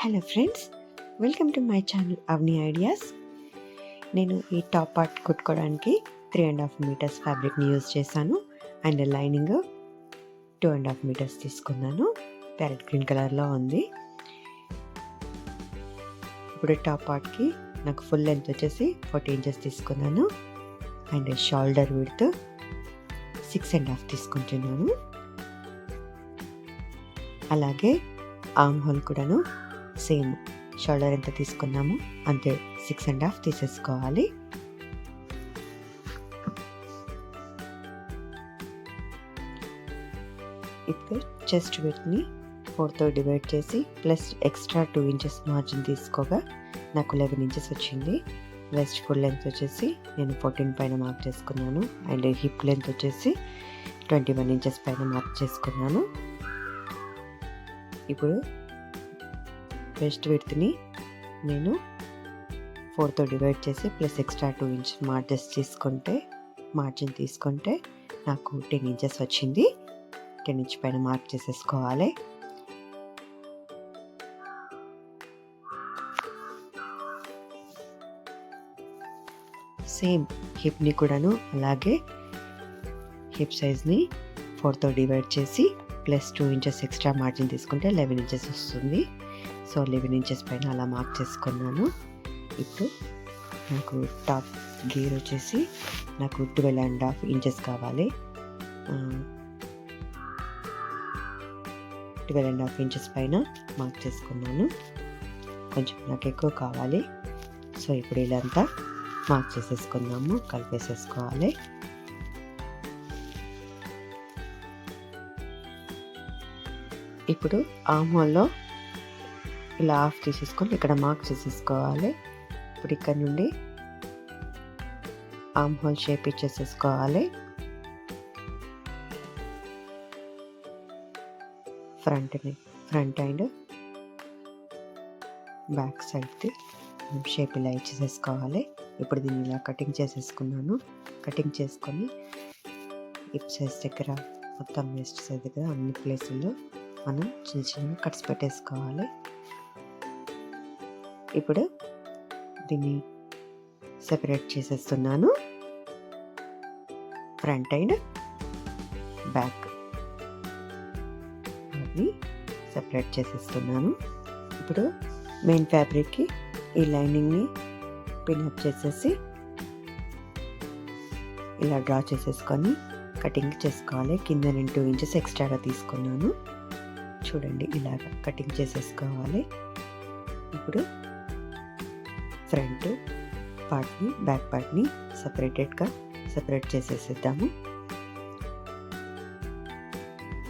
Hello friends, welcome to my channel Avani ideas. నేను ఈ top part కుట్టుకోవడానికి 3.5 metres ఫ్యాబ్రిక్ని use చేశాను. And lining 2.5 metres తీసుకున్నాను. Parrot green కలర్లో ఉంది. ఇప్పుడు టాప్ పార్ట్కి నాకు ఫుల్ లెంత్ వచ్చేసి 40 ఇంచెస్ తీసుకున్నాను. అండ్ షోల్డర్ విడ్త్ 6.5 తీసుకుంటున్నాను. అలాగే ఆర్మ్ హోల్ కూడాను సేమ్ షోల్డర్ ఎంత తీసుకున్నామో అంతే 6.5 తీసేసుకోవాలి. ఇప్పుడు చెస్ట్ విడ్త్ని 4తో డివైడ్ చేసి ప్లస్ ఎక్స్ట్రా 2 ఇంచెస్ మార్జిన్ తీసుకోగా నాకు 11 ఇంచెస్ వచ్చింది. వెస్ట్ ఫుల్ లెంత్ వచ్చేసి నేను 14 పైన మార్క్ చేసుకున్నాను. అండ్ హిప్ లెంత్ వచ్చేసి 21 ఇంచెస్ పైన మార్క్ చేసుకున్నాను. ఇప్పుడు వెస్ట్ విడ్త్ని నేను 4తో డివైడ్ చేసి ప్లస్ ఎక్స్ట్రా 2 ఇంచెస్ మార్జిన్ తీసుకుంటే నాకు 10 ఇంచెస్ వచ్చింది. 10 ఇంచ్ పైన మార్క్ చేసేసుకోవాలి. సేమ్ హిప్ని కూడాను అలాగే హిప్ సైజ్ని 4తో డివైడ్ చేసి ప్లస్ 2 ఇంచెస్ ఎక్స్ట్రా మార్జిన్ తీసుకుంటే 11 ఇంచెస్ వస్తుంది. సో 11 ఇంచెస్ పైన అలా మార్క్ చేసుకున్నాను. ఇప్పుడు నాకు టాప్ గేర్ వచ్చేసి నాకు 12.5 ఇంచెస్ కావాలి. 12.5 ఇంచెస్ పైన మార్క్ చేసుకున్నాను. కొంచెం నాకు ఎక్కువ కావాలి. సో ఇప్పుడు ఇలా అంతా మార్క్ చేసేసుకుందాము, కలిపేసేసుకోవాలి. ఇప్పుడు ఆర్మ్ హోల్లో ఇలా హాఫ్ తీసేసుకొని ఇక్కడ మార్క్ చేసేసుకోవాలి. ఇప్పుడు ఇక్కడ నుండి ఆర్మ్ హోల్ షేప్ ఇచ్చేసేసుకోవాలి. ఫ్రంట్ అండ్ బ్యాక్ సైడ్ది షేప్ ఇలా ఇచ్చేసేసుకోవాలి. ఇప్పుడు దీన్ని ఇలా కటింగ్ చేసేసుకున్నాను. కటింగ్ చేసుకొని హిప్ సైజ్ దగ్గర మొత్తం వేస్ట్ సైజ్ దగ్గర అన్ని ప్లేసుల్లో మనం చిన్న చిన్న కట్స్ పెట్టేసుకోవాలి. ఇప్పుడు దీన్ని సెపరేట్ చేసేస్తున్నాను. ఫ్రంట్ అండ్ బ్యాక్ అవి సెపరేట్ చేసేస్తున్నాను. ఇప్పుడు మెయిన్ ఫ్యాబ్రిక్కి ఈ లైనింగ్ని పిన్అప్ చేసేసి ఇలా డ్రా చేసేసుకొని కటింగ్ చేసుకోవాలి. కింద నేను 2 ఇంచెస్ ఎక్స్ట్రాగా తీసుకున్నాను. చూడండి, ఇలాగ కటింగ్ చేసేసుకోవాలి. ఇప్పుడు ఫ్రంట్ పార్ట్ని బ్యాక్ పార్ట్ని సెపరేట్ చేసేసేద్దాము.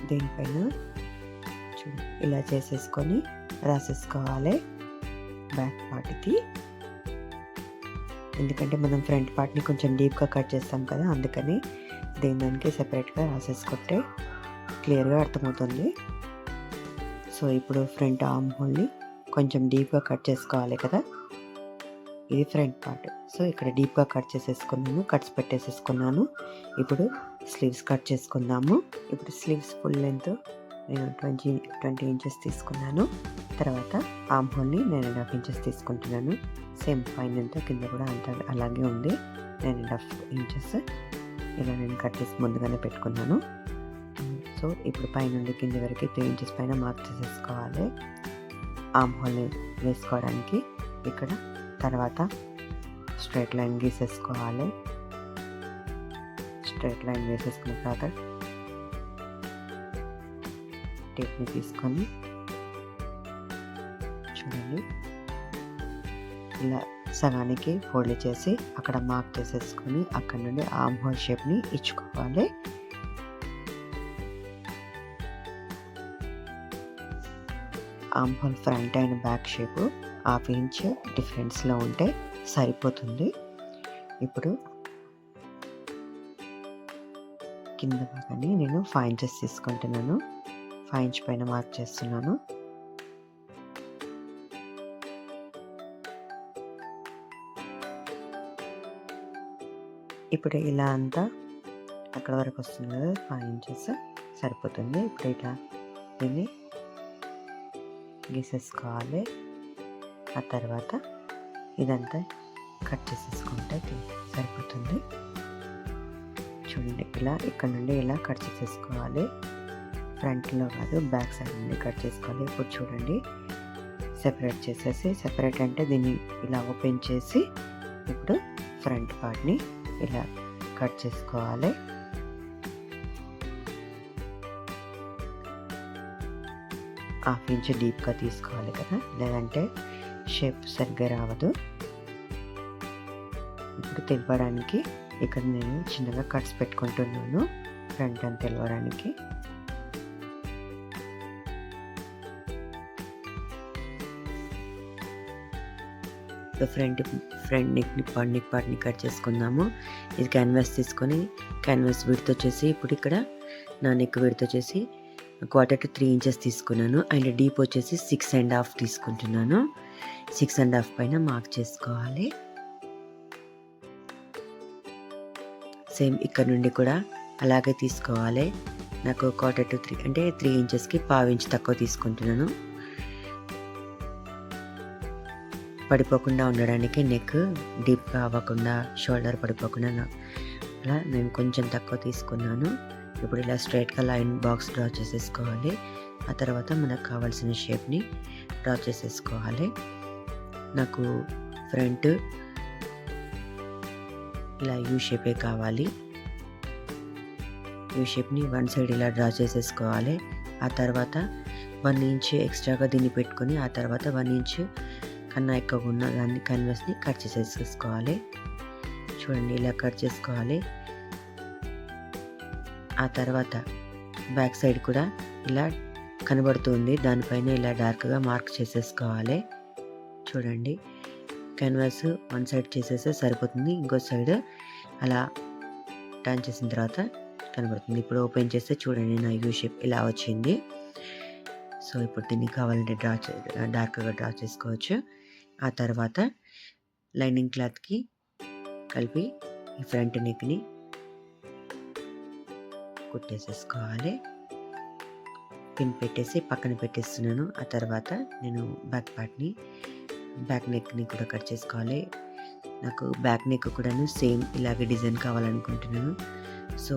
దీనిపైన ఇలా చేసేసుకొని రాసేసుకోవాలి బ్యాక్ పార్ట్కి. ఎందుకంటే మనం ఫ్రంట్ పార్ట్ని కొంచెం డీప్గా కట్ చేస్తాం కదా, అందుకని దానికి సెపరేట్గా రాసేసుకుంటే క్లియర్గా అర్థమవుతుంది. సో ఇప్పుడు ఫ్రంట్ ఆర్మ్ హోల్ని కొంచెం డీప్గా కట్ చేసుకోవాలి కదా, ఇది ఫ్రంట్ పార్ట్. సో ఇక్కడ డీప్గా కట్ చేసేసుకున్నాను, కట్స్ పెట్టేసేసుకున్నాను. ఇప్పుడు స్లీవ్స్ కట్ చేసుకుందాము. ఇప్పుడు స్లీవ్స్ ఫుల్ లెంత్ నేను 20 ఇంచెస్ తీసుకున్నాను. తర్వాత ఆర్మ్ హోల్ని 9.5 ఇంచెస్ తీసుకుంటున్నాను. సేమ్ పైన ఎంత కింద కూడా అంత అలాగే ఉంది. 9.5 ఇంచెస్ ఇలా నేను కట్ చేసి ముందుగానే పెట్టుకున్నాను. సో ఇప్పుడు పైనుండి కింద వరకు 3 ఇంచెస్ పైన మార్క్ చేసేసుకోవాలి ఆర్మ్ హోల్ వేసుకోవడానికి. ఇక్కడ తర్వాత స్ట్రైట్ లైన్ గీసేసుకోవాలి. స్ట్రైట్ లైన్ వేసేసుకున్న తర్వాత టేప్ని తీసుకొని చూడండి ఇలా సగానికి ఫోల్డ్ చేసి అక్కడ మార్క్ చేసేసుకొని అక్కడ నుండి ఆర్మ్ హోల్ షేప్ని ఇచ్చుకోవాలి. Arm hole front and back shape 1/2 inch డిఫరెన్స్లో ఉంటే సరిపోతుంది. ఇప్పుడు కింద భాగాన్ని నేను 5 ఇంచెస్ తీసుకుంటున్నాను. 5 ఇంచ్ పైన మార్క్ చేస్తున్నాను. ఇప్పుడు ఇలా అంతా అక్కడ వరకు వస్తుంది కదా, 5 ఇంచెస్ సరిపోతుంది. ఇప్పుడు ఇలా దీన్ని గీసేసుకోవాలి. ఆ తర్వాత ఇదంతా కట్ చేసేసుకుంటే సరిపోతుంది. చూడండి, ఇలా ఇక్కడ నుండి ఇలా కట్ చేసేసుకోవాలి. ఫ్రంట్లో కాదు, బ్యాక్ సైడ్ నుండి కట్ చేసుకోవాలి. ఇప్పుడు చూడండి, సెపరేట్ చేసేసి, సెపరేట్ అంటే దీన్ని ఇలా ఓపెన్ చేసి ఇప్పుడు ఫ్రంట్ పార్ట్ని ఇలా కట్ చేసుకోవాలి. హాఫ్ ఇంచ్ డీప్గా తీసుకోవాలి కదా, లేదంటే షేప్ సరిగ్గా రావదు. ఇప్పుడు తెలవడానికి ఇక్కడ నేను చిన్నగా కట్స్ పెట్టుకుంటున్నాను, ఫ్రంట్ అని తెలవడానికి. ఫ్రంట్ నెక్ పార్ట్ని కట్ చేసుకుందాము. ఇది క్యాన్వాస్ తీసుకొని క్యాన్వాస్ విడ్త్ వచ్చేసి, ఇప్పుడు ఇక్కడ నా నెక్ విడ్త్ వచ్చేసి 1/4 to 3 inches తీసుకున్నాను. అండ్ డీప్ వచ్చేసి 6.5 తీసుకుంటున్నాను. 6.5 పైన మార్క్ చేసుకోవాలి. సేమ్ ఇక్కడ నుండి కూడా అలాగే తీసుకోవాలి. నాకు 1/4 to 3 అంటే 3 inchesకి 1/2 inch తక్కువ తీసుకుంటున్నాను. పడిపోకుండా ఉండడానికి, నెక్ డీప్గా అవ్వకుండా, షోల్డర్ పడిపోకుండా అలా నేను కొంచెం తక్కువ తీసుకున్నాను. ఇప్పుడు ఇలా స్ట్రైట్గా లైన్ బాక్స్ డ్రా చేసేసుకోవాలి. ఆ తర్వాత మనకు కావాల్సిన షేప్ని డ్రా చేసేసుకోవాలి. నాకు ఫ్రంట్ ఇలా యూ షేపే కావాలి. యూ షేప్ని వన్ సైడ్ ఇలా డ్రా చేసేసుకోవాలి. ఆ తర్వాత 1 inch ఎక్స్ట్రాగా దీన్ని పెట్టుకొని, ఆ తర్వాత 1 inch కన్నా ఎక్కువ ఉన్న దాన్ని క్యాన్వాస్ని కట్ చేసేసుకోవాలి. చూడండి, ఇలా కట్ చేసుకోవాలి. ఆ తర్వాత బ్యాక్ సైడ్ కూడా ఇలా కనబడుతుంది, దానిపైన ఇలా డార్క్గా మార్క్ చేసేసుకోవాలి. చూడండి, క్యాన్వాస్ వన్ సైడ్ చేసేస్తే సరిపోతుంది, ఇంకో సైడ్ అలా టర్న్ చేసిన తర్వాత కనబడుతుంది. ఇప్పుడు ఓపెన్ చేస్తే చూడండి, నా యూ షేప్ ఇలా వచ్చింది. సో ఇప్పుడు దీన్ని కావాలంటే డార్క్గా డ్రా చేసుకోవచ్చు. ఆ తర్వాత లైనింగ్ క్లాత్కి కలిపి ఈ ఫ్రంట్ నెక్ని కుట్టేసేసుకోవాలి. పిన్ పెట్టేసి పక్కన పెట్టేస్తున్నాను. ఆ తర్వాత నేను బ్యాక్ నెక్ని కూడా కట్ చేసుకోవాలి. నాకు బ్యాక్ నెక్ కూడాను సేమ్ ఇలాగే డిజైన్ కావాలనుకుంటున్నాను. సో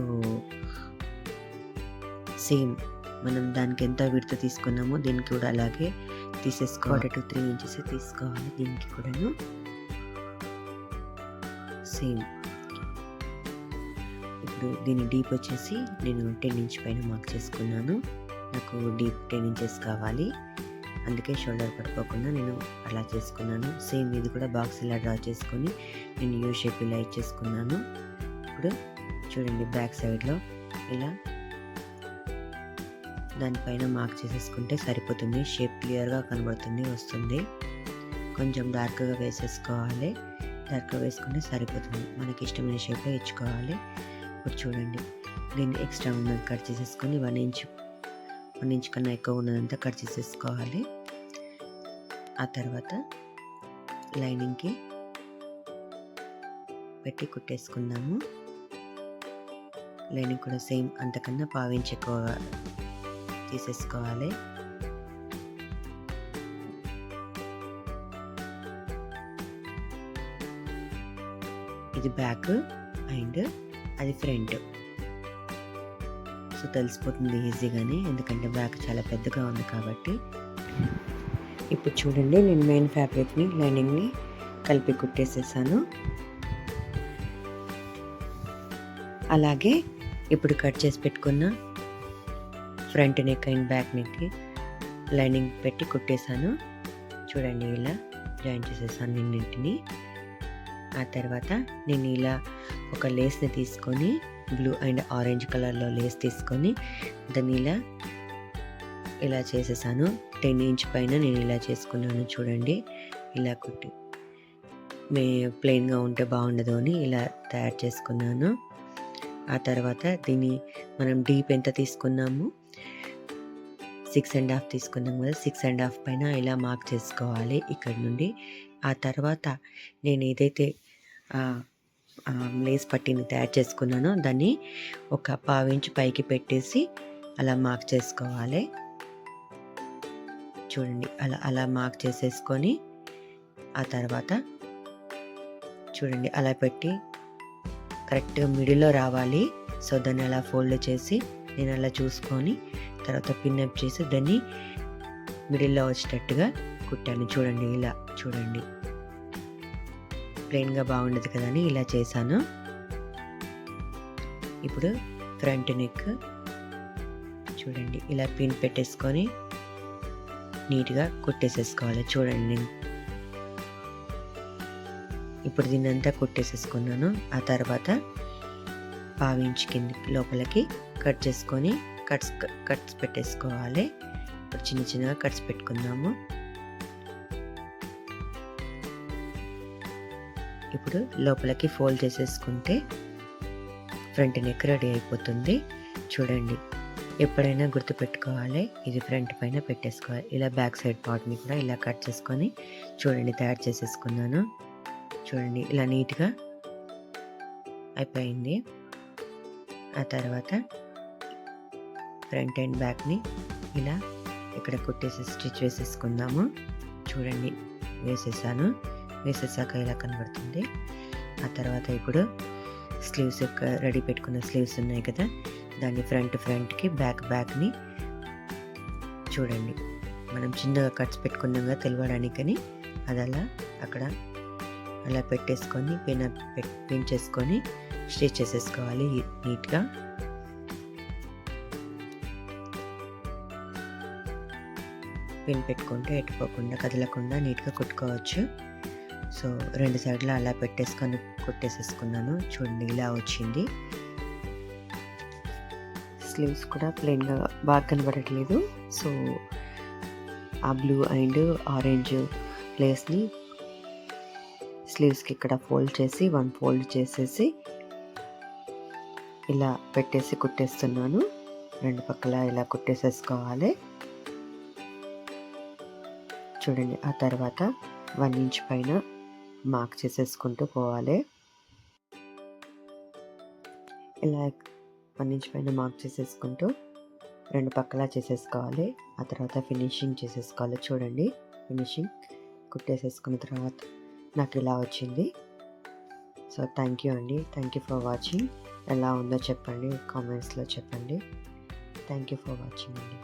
సేమ్ మనం దానికి ఎంత విడత తీసుకున్నామో దీనికి కూడా అలాగే తీసేసుకోవాలి. 1/4 to 3 inches తీసుకోవాలి. దీనికి కూడాను సేమ్. ఇప్పుడు దీని డీప్ వచ్చేసి నేను 10 inch పైన మార్క్ చేసుకున్నాను. నాకు డీప్ 10 inches కావాలి, అందుకే షోల్డర్ పడిపోకుండా నేను అలా చేసుకున్నాను. సేమ్ ఇది కూడా బాక్స్ ఇలా డ్రా చేసుకొని నేను యూ షేప్ ఇలా ఇచ్చేసుకున్నాను. ఇప్పుడు చూడండి, బ్యాక్ సైడ్లో ఇలా దానిపైన మార్క్ చేసేసుకుంటే సరిపోతుంది. షేప్ క్లియర్గా కనబడుతుంది, వస్తుంది. కొంచెం డార్క్గా వేసేసుకోవాలి. డార్క్గా వేసుకుంటే సరిపోతుంది. మనకి ఇష్టమైన షేప్లో ఇచ్చుకోవాలి. ఇప్పుడు చూడండి, దీన్ని ఎక్స్ట్రా ఉన్నది కట్ చేసేసుకొని 1 inch కన్నా ఎక్కువ ఉన్నదంతా కట్ చేసేసుకోవాలి. ఆ తర్వాత లైనింగ్కి పెట్టి కుట్టేసుకుందాము. లైనింగ్ కూడా సేమ్ అంతకన్నా 1/2 inch ఎక్కువగా తీసేసుకోవాలి. ఇది బ్యాక్ అండ్ అది ఫ్రంట్. సో తెలిసిపోతుంది ఈజీగానే, ఎందుకంటే బ్యాక్ చాలా పెద్దగా ఉంది కాబట్టి. ఇప్పుడు చూడండి, నేను మెయిన్ ఫ్యాబ్రిక్ని లైనింగ్ని కలిపి కుట్టేసేసాను. అలాగే ఇప్పుడు కట్ చేసి పెట్టుకున్న ఫ్రంట్ నెక్ అండ్ బ్యాక్ నెక్కి లైనింగ్ పెట్టి కుట్టేశాను. చూడండి, ఇలా జాయిన్ చేసేసాను రెండింటిని. ఆ తర్వాత నేను ఇలా ఒక లేస్ని తీసుకొని, బ్లూ అండ్ ఆరెంజ్ కలర్లో లేస్ తీసుకొని దాన్ని ఇలా చేసేసాను. 10 inch పైన నేను ఇలా చేసుకున్నాను. చూడండి, ఇలా కుట్టి ప్లెయిన్గా ఉంటే బాగుండదు అని ఇలా తయారు చేసుకున్నాను. ఆ తర్వాత దీన్ని మనం డీప్ ఎంత తీసుకున్నాము, 6.5 తీసుకున్నాం కదా, 6.5 పైన ఇలా మార్క్ చేసుకోవాలి ఇక్కడ నుండి. ఆ తర్వాత నేను ఏదైతే లేస్ పట్టీని తయారు చేసుకున్నానో దాన్ని ఒక 1/2 inch పైకి పెట్టేసి అలా మార్క్ చేసుకోవాలి. చూడండి అలా అలా మార్క్ చేసేసుకొని ఆ తర్వాత చూడండి అలా పెట్టి కరెక్ట్గా మిడిల్లో రావాలి. సో దాన్ని అలా ఫోల్డ్ చేసి నేను అలా చూసుకొని తర్వాత పిన్అప్ చేసి దాన్ని మిడిల్లో వచ్చేటట్టుగా కుట్టాను. చూడండి ఇలా చూడండి, ప్లెయిన్గా బాగుండదు కదా అని ఇలా చేశాను. ఇప్పుడు ఫ్రంట్ నెక్ చూడండి ఇలా పిన్ పెట్టేసుకొని నీట్గా కుట్టేసేసుకోవాలి. చూడండి ఇప్పుడు దీన్నంతా కుట్టేసేసుకున్నాను. ఆ తర్వాత పావించి కింది లోపలికి కట్ చేసుకొని కట్స్ పెట్టేసుకోవాలి. ఇప్పుడు చిన్న చిన్నగా కట్స్ పెట్టుకుందాము. ఇప్పుడు లోపలికి ఫోల్డ్ చేసేసుకుంటే ఫ్రంట్ నెక్ రెడీ అయిపోతుంది. చూడండి ఎప్పుడైనా గుర్తుపెట్టుకోవాలి, ఇది ఫ్రంట్ పైన పెట్టేసుకోవాలి. ఇలా బ్యాక్ సైడ్ పార్ట్ని కూడా ఇలా కట్ చేసుకొని చూడండి తయారు చేసేసుకున్నాను. చూడండి ఇలా నీట్గా అయిపోయింది. ఆ తర్వాత ఫ్రంట్ అండ్ బ్యాక్ని ఇలా ఇక్కడ కుట్టేసి స్టిచ్ వేసేసుకుందాము. చూడండి వేసేసాక ఇలా కనబడుతుంది. ఆ తర్వాత ఇప్పుడు స్లీవ్స్ రెడీ పెట్టుకున్న స్లీవ్స్ ఉన్నాయి కదా, దాన్ని ఫ్రంట్కి బ్యాక్ని చూడండి మనం చిన్నగా కట్స్ పెట్టుకున్నాం కదా తెలియడానికని అది అలా అక్కడ అలా పెట్టేసుకొని పిన్ చేసుకొని స్టిచ్ చేసేసుకోవాలి నీట్గా. పిన్ పెట్టుకుంటే ఎట్టుకోకుండా కదలకుండా నీట్గా కుట్టుకోవచ్చు. సో 2 సైడ్లు అలా పెట్టేసుకొని కుట్టేసేసుకున్నాను. చూడండి ఇలా వచ్చింది. స్లీవ్స్ కూడా ప్లెయిన్గా బాగా కనబడట్లేదు. సో ఆ బ్లూ అండ్ ఆరెంజ్ లేస్ని స్లీవ్స్కి ఇక్కడ ఫోల్డ్ చేసి 1 ఫోల్డ్ చేసేసి ఇలా పెట్టేసి కుట్టేస్తున్నాను. 2 పక్కల ఇలా కుట్టేసేసుకోవాలి. చూడండి ఆ తర్వాత 1 ఇంచ్ పైన మార్క్ చేసేసుకుంటూ పోవాలి. ఇలా 1 ఇంచ్ పైన మార్క్ చేసేసుకుంటూ 2 పక్కలా చేసేసుకోవాలి. ఆ తర్వాత ఫినిషింగ్ చేసేసుకోవాలి. చూడండి ఫినిషింగ్ కుట్టేసేసుకున్న తర్వాత నాకు ఇలా వచ్చింది. సో థ్యాంక్ యూ అండి. Thank you for watching. ఎలా ఉందో చెప్పండి, కామెంట్స్లో చెప్పండి. థ్యాంక్ యూ ఫర్ వాచింగ్ అండి.